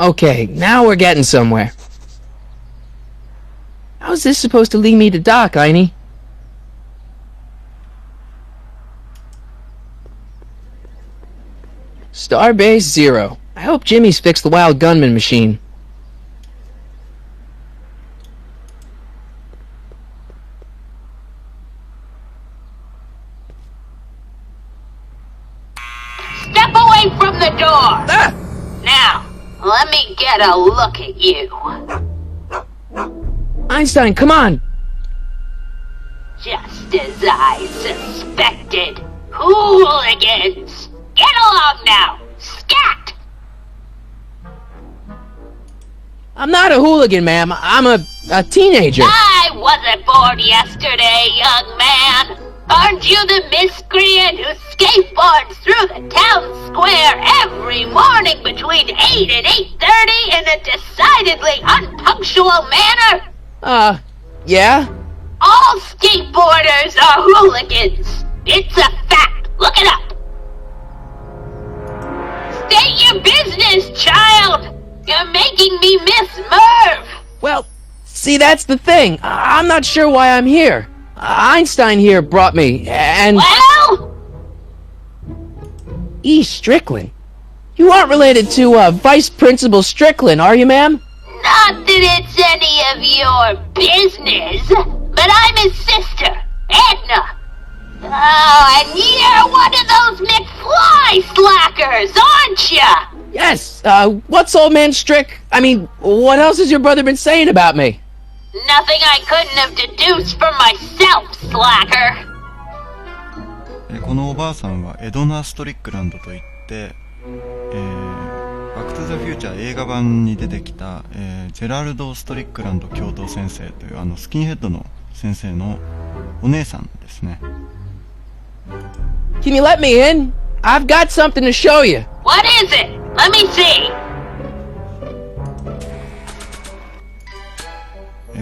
Okay, now we're getting somewhere. How's this supposed to lead me to Doc, Einie? Starbase 0. I hope Jimmy's fixed the wild gunman machine. Step away from the door! Ah! Now, let me get a look at you. Einstein, come on! Just as I suspected. Hooligans! Get along now! Scat! I'm not a hooligan, ma'am. I'm a teenager. I wasn't born yesterday, young man. Aren't you the miscreant who skateboards through the town square every morning between 8 and 8:30 in a decidedly unpunctual manner? Yeah? All skateboarders are hooligans. It's a fact. Look it up. State your business, child. You're making me miss Merv. Well, see, that's the thing. I'm not sure why I'm here. Einstein here brought me, and... Well? E. Strickland? You aren't related to, Vice Principal Strickland, are you, ma'am? Not that it's any of your business, but I'm his sister, Edna. Oh, and you're one of those McFly slackers, aren't ya? Yes, what's old man Strick? I mean, what else has your brother been saying about me? Nothing I couldn't have deduced from myself, slacker. このおばあさんはエドナ・ストリックランドといって、バック・トゥ・ザ・フューチャー映画版に出てきた、ジェラルド・ストリックランド教頭先生というスキンヘッドの先生のお姉さんですね。Can you let me in? I've got something to show you. What is it? Let me see.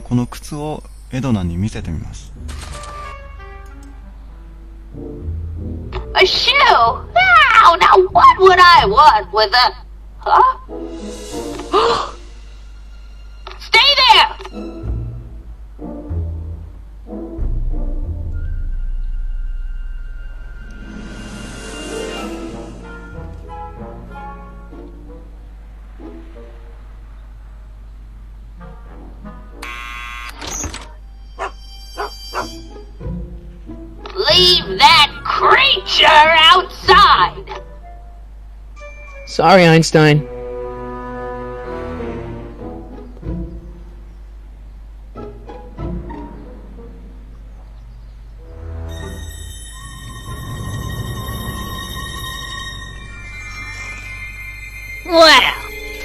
この靴をエドナに見せてみます。A shoe? Wow, now what would I want with a... Huh? Stay there! Leave that creature outside! Sorry, Einstein. Well,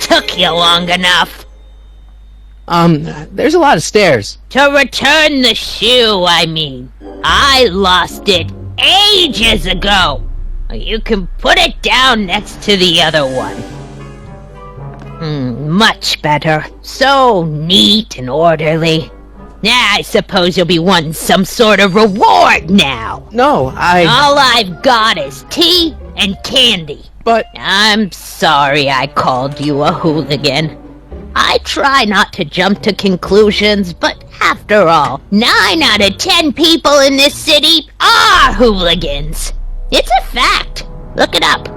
took you long enough. There's a lot of stairs. To return the shoe, I mean. I lost it ages ago. You can put it down next to the other one. Much better. So neat and orderly. I suppose you'll be wanting some sort of reward now. No, All I've got is tea and candy. But... I'm sorry I called you a hooligan. I try not to jump to conclusions, but after all, 9 out of 10 people in this city are hooligans. It's a fact. Look it up.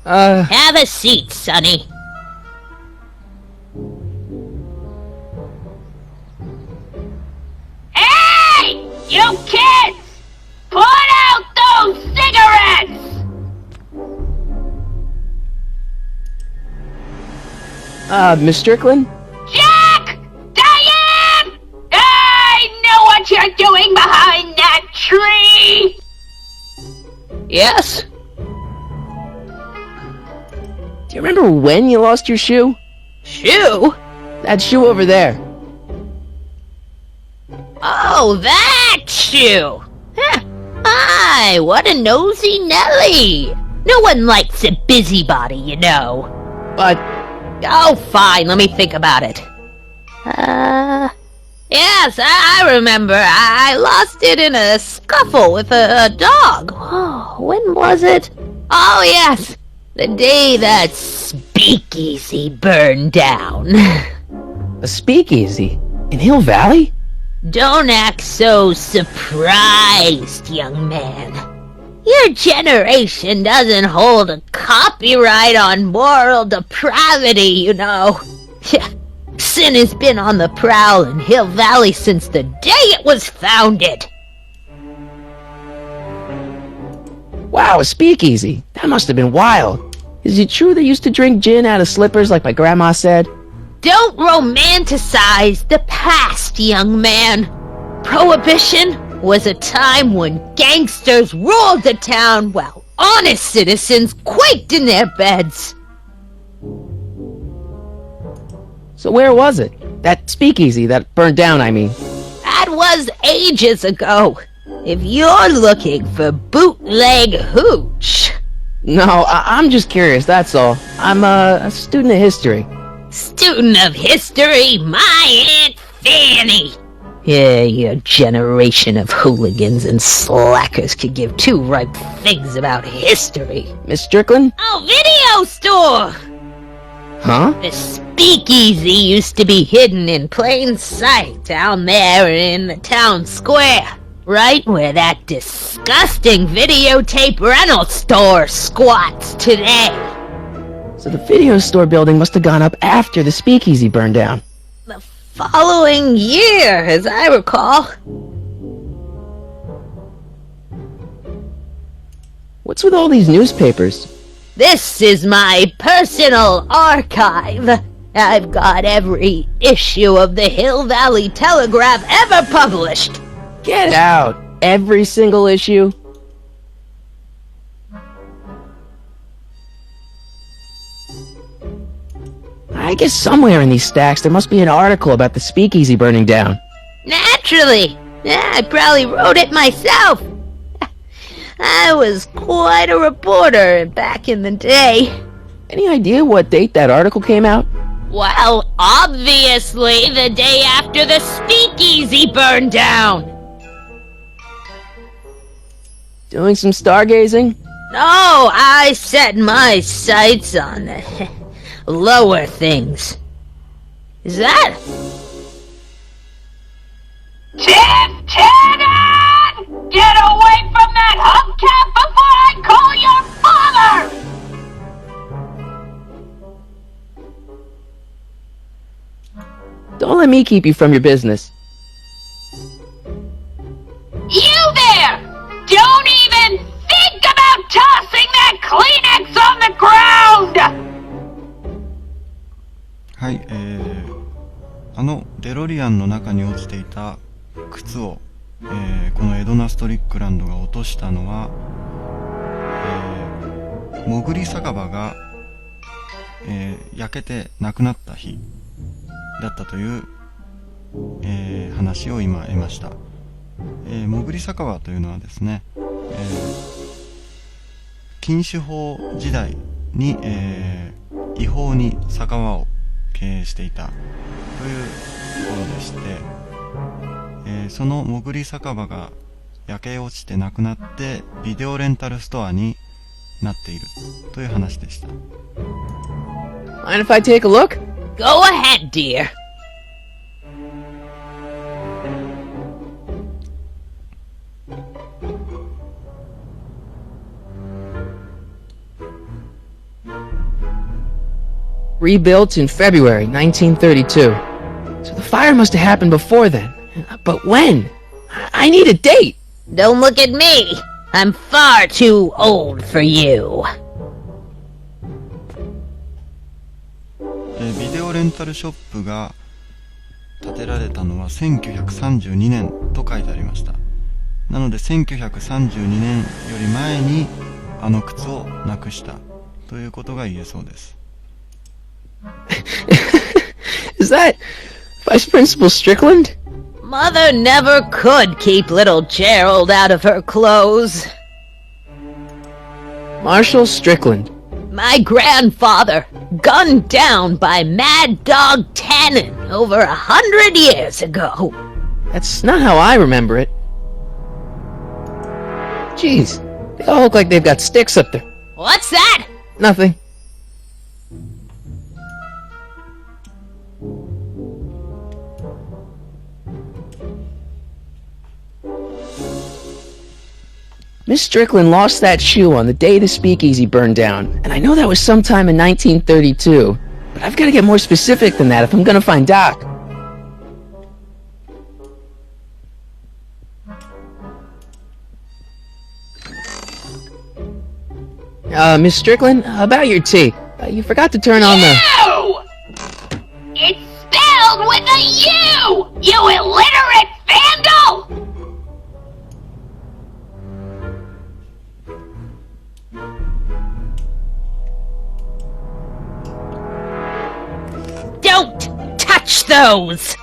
Have a seat, Sonny. Hey! You kids! Put out those cigarettes! Miss Strickland? Jack! Diane! I know what you're doing behind that tree! Yes? Do you remember when you lost your shoe? Shoe? That shoe over there. Oh, that shoe! Huh. Hi, what a nosy Nelly! No one likes a busybody, you know. But... Oh, fine, let me think about it. Yes, I remember. I lost it in a scuffle with a dog. Oh, when was it? Oh, yes. The day that speakeasy burned down. A speakeasy? In Hill Valley? Don't act so surprised, young man. Your generation doesn't hold a copyright on moral depravity, you know. Sin has been on the prowl in Hill Valley since the day it was founded. Wow, a speakeasy. That must have been wild. Is it true they used to drink gin out of slippers like my grandma said? Don't romanticize the past, young man. Prohibition was a time when gangsters ruled the town while honest citizens quaked in their beds. So where was it? That speakeasy that burned down, I mean. That was ages ago. If you're looking for bootleg hooch. No, I'm just curious, that's all. I'm a student of history. Student of history, my Aunt Fanny. Yeah, your generation of hooligans and slackers could give two ripe figs about history. Miss Strickland? Oh, video store! Huh? The speakeasy used to be hidden in plain sight down there in the town square. Right where that disgusting videotape rental store squats today. So the video store building must have gone up after the speakeasy burned down. The following year, as I recall. What's with all these newspapers? This is my personal archive. I've got every issue of the Hill Valley Telegraph ever published. Get out! Every single issue? I guess somewhere in these stacks there must be an article about the speakeasy burning down. Naturally! Yeah, I probably wrote it myself. I was quite a reporter back in the day. Any idea what date that article came out? Well, obviously the day after the speakeasy burned down. Doing some stargazing? No, I set my sights on the lower things. Is that? Lieutenant! Get away from that hubcap before I call your father! Don't let me keep you from your business. You there! Don't even think about tossing that Kleenex on the ground! はい、デロリアンの中に落ちていた靴を、このエドナ・ストリックランドが落としたのは、潜り酒場が、焼けてなくなった日だったという、話を今得ました。潜り酒場というのはですね、禁酒法時代に、違法に酒場を経営していたというところでして、その潜り酒場が焼け落ちてなくなってビデオレンタルストアになっているという話でした。Mind if I take a look? Go ahead, dear. Rebuilt in February 1932. So the fire must have happened before then. But when? I need a date! Don't look at me. I'm far too old for you. ビデオレンタルショップが建てられたのは1932年と書いてありました。なので1932年より前にあの靴をなくしたということが言えそうです。Is that Vice Principal Strickland? Mother never could keep little Gerald out of her clothes. Marshal Strickland. My grandfather, gunned down by Mad Dog Tannen over 100 years ago. That's not how I remember it. Jeez, they all look like they've got sticks up there. What's that? Nothing. Miss Strickland lost that shoe on the day the speakeasy burned down, and I know that was sometime in 1932, but I've got to get more specific than that if I'm gonna find Doc. Miss Strickland, about your tea. You forgot to turn on the... U! It's spelled with a U! You illiterate vandal! Don't touch those!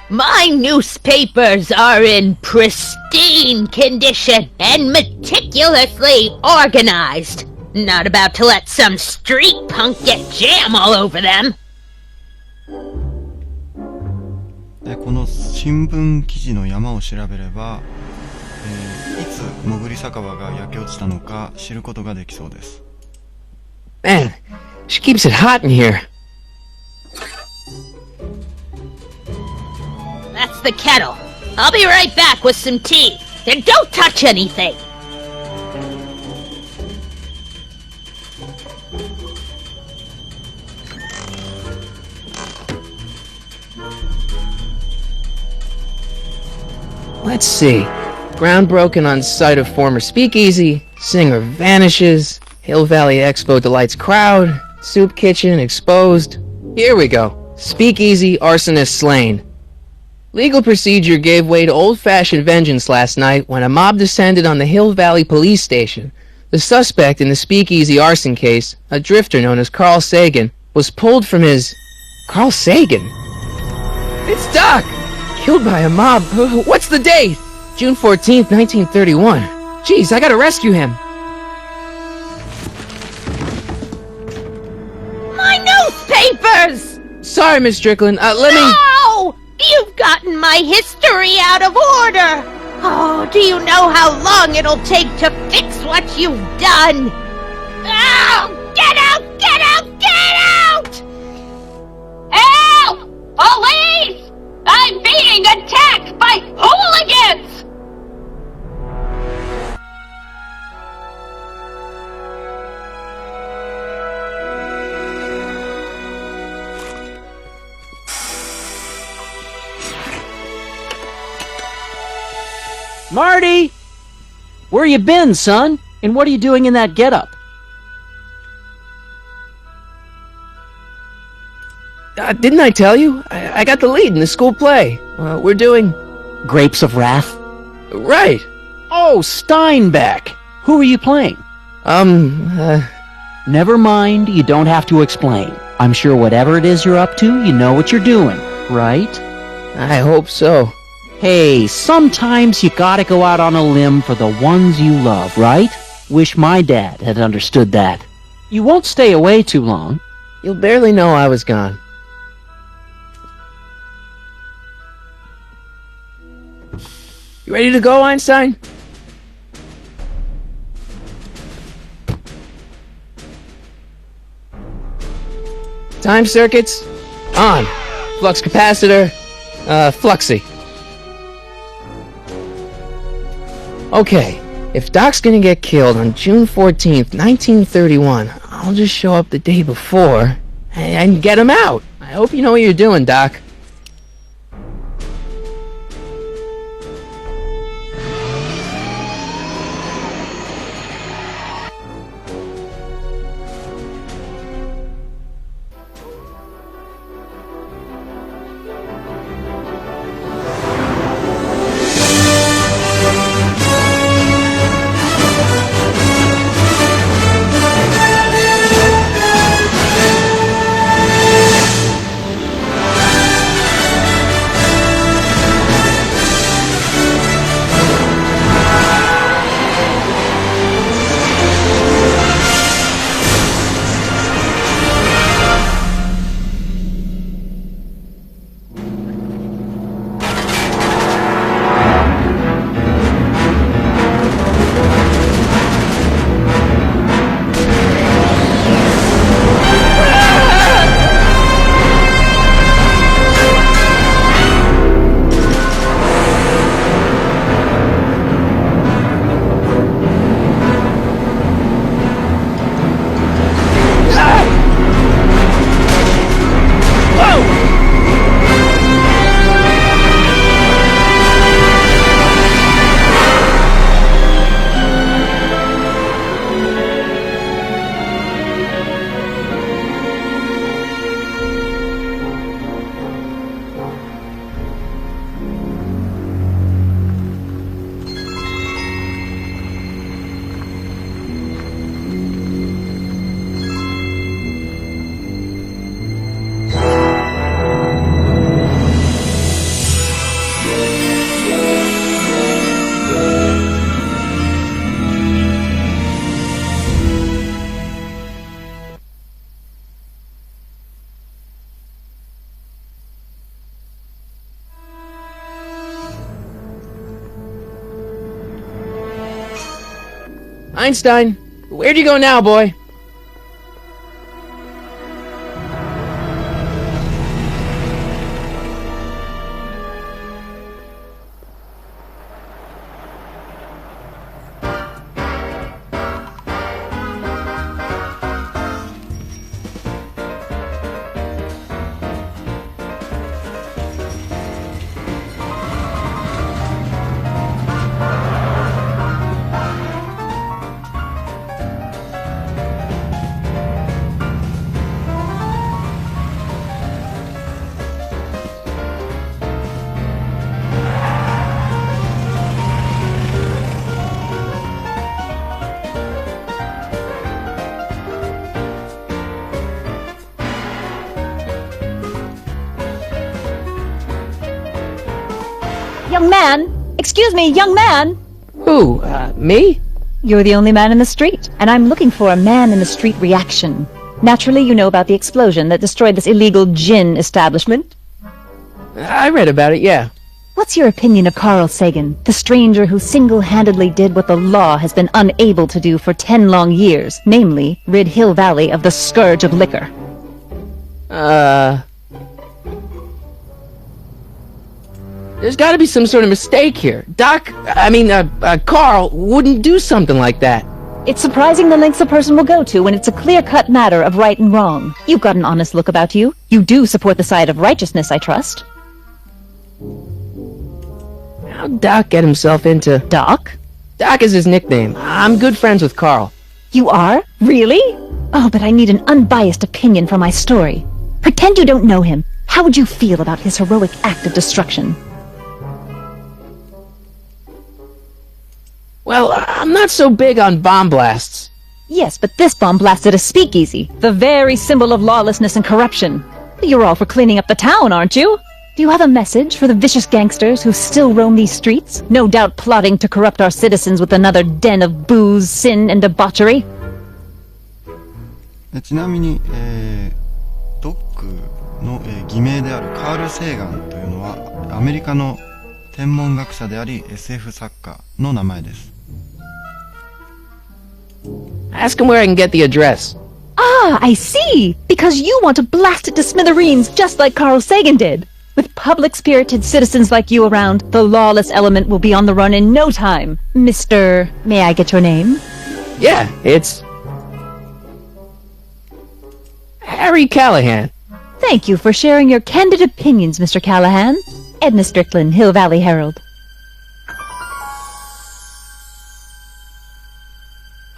My newspapers are in pristine condition and meticulously organized. Not about to let some street punk get jam all over them. でこの新聞記事の山を調べれば、いつ潜り酒場が焼け落ちたのか知ることができそうです。Man, she keeps it hot in here. That's the kettle. I'll be right back with some tea. And don't touch anything. Let's see. Ground broken on site of former speakeasy. Singer vanishes. Hill Valley Expo delights crowd. Soup kitchen exposed. Here we go. Speakeasy arsonist slain. Legal procedure gave way to old-fashioned vengeance last night when a mob descended on the Hill Valley police station. The suspect in the speakeasy arson case, a drifter known as Carl Sagan, was pulled from his... Carl Sagan? It's Doc! Killed by a mob. What's the date? June 14th, 1931. Jeez, I gotta rescue him. My newspapers! Sorry, Miss Strickland. Let me... No! You've gotten my history out of order! Oh, do you know how long it'll take to fix what you've done? Oh! Get out! Get out! Get out! Help! Police! I'm being attacked by hooligans! Marty! Where you been, son? And what are you doing in that getup? Didn't I tell you? I got the lead in the school play. We're doing... Grapes of Wrath? Right. Oh, Steinbeck! Who are you playing? Never mind, you don't have to explain. I'm sure whatever it is you're up to, you know what you're doing, right? I hope so. Hey, sometimes you gotta go out on a limb for the ones you love, right? Wish my dad had understood that. You won't stay away too long. You'll barely know I was gone. You ready to go, Einstein? Time circuits on. Flux capacitor, fluxy. Okay, if Doc's gonna get killed on June 14th, 1931, I'll just show up the day before and get him out. I hope you know what you're doing, Doc. Einstein, where'd you go now, boy? Young man! Excuse me, young man! Who, me? You're the only man in the street, and I'm looking for a man-in-the-street reaction. Naturally, you know about the explosion that destroyed this illegal gin establishment. I read about it, yeah. What's your opinion of Carl Sagan, the stranger who single-handedly did what the law has been unable to do for 10 long years, namely, rid Hill Valley of the scourge of liquor? There's gotta be some sort of mistake here. Carl wouldn't do something like that. It's surprising the lengths a person will go to when it's a clear-cut matter of right and wrong. You've got an honest look about you. You do support the side of righteousness, I trust. How'd Doc get himself into... Doc? Doc is his nickname. I'm good friends with Carl. You are? Really? Oh, but I need an unbiased opinion for my story. Pretend you don't know him. How would you feel about his heroic act of destruction? Well, I'm not so big on bomb blasts. Yes, but this bomb blasted a speakeasy, the very symbol of lawlessness and corruption. You're all for cleaning up the town, aren't you? Do you have a message for the vicious gangsters who still roam these streets, no doubt plotting to corrupt our citizens with another den of booze, sin, and debauchery? ちなみに、ドックの、偽名であるカール・セーガンというのはアメリカの天文学者であり SF 作家の名前です。Ask him where I can get the address. Ah, I see! Because you want to blast it to smithereens just like Carl Sagan did. With public-spirited citizens like you around, the lawless element will be on the run in no time. Mr. May I get your name? Yeah, it's... Harry Callahan. Thank you for sharing your candid opinions, Mr. Callahan. Edna Strickland, Hill Valley Herald.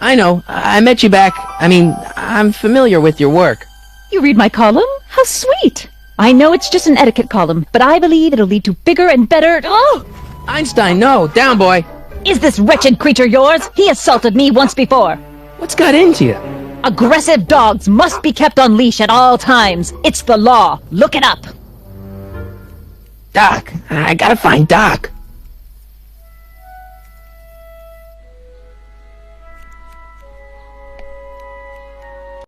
I know. I met you back. I'm familiar with your work. You read my column? How sweet! I know it's just an etiquette column, but I believe it'll lead to bigger and better... Oh! Einstein, no! Down, boy! Is this wretched creature yours? He assaulted me once before. What's got into you? Aggressive dogs must be kept on leash at all times. It's the law. Look it up. Doc. I gotta find Doc.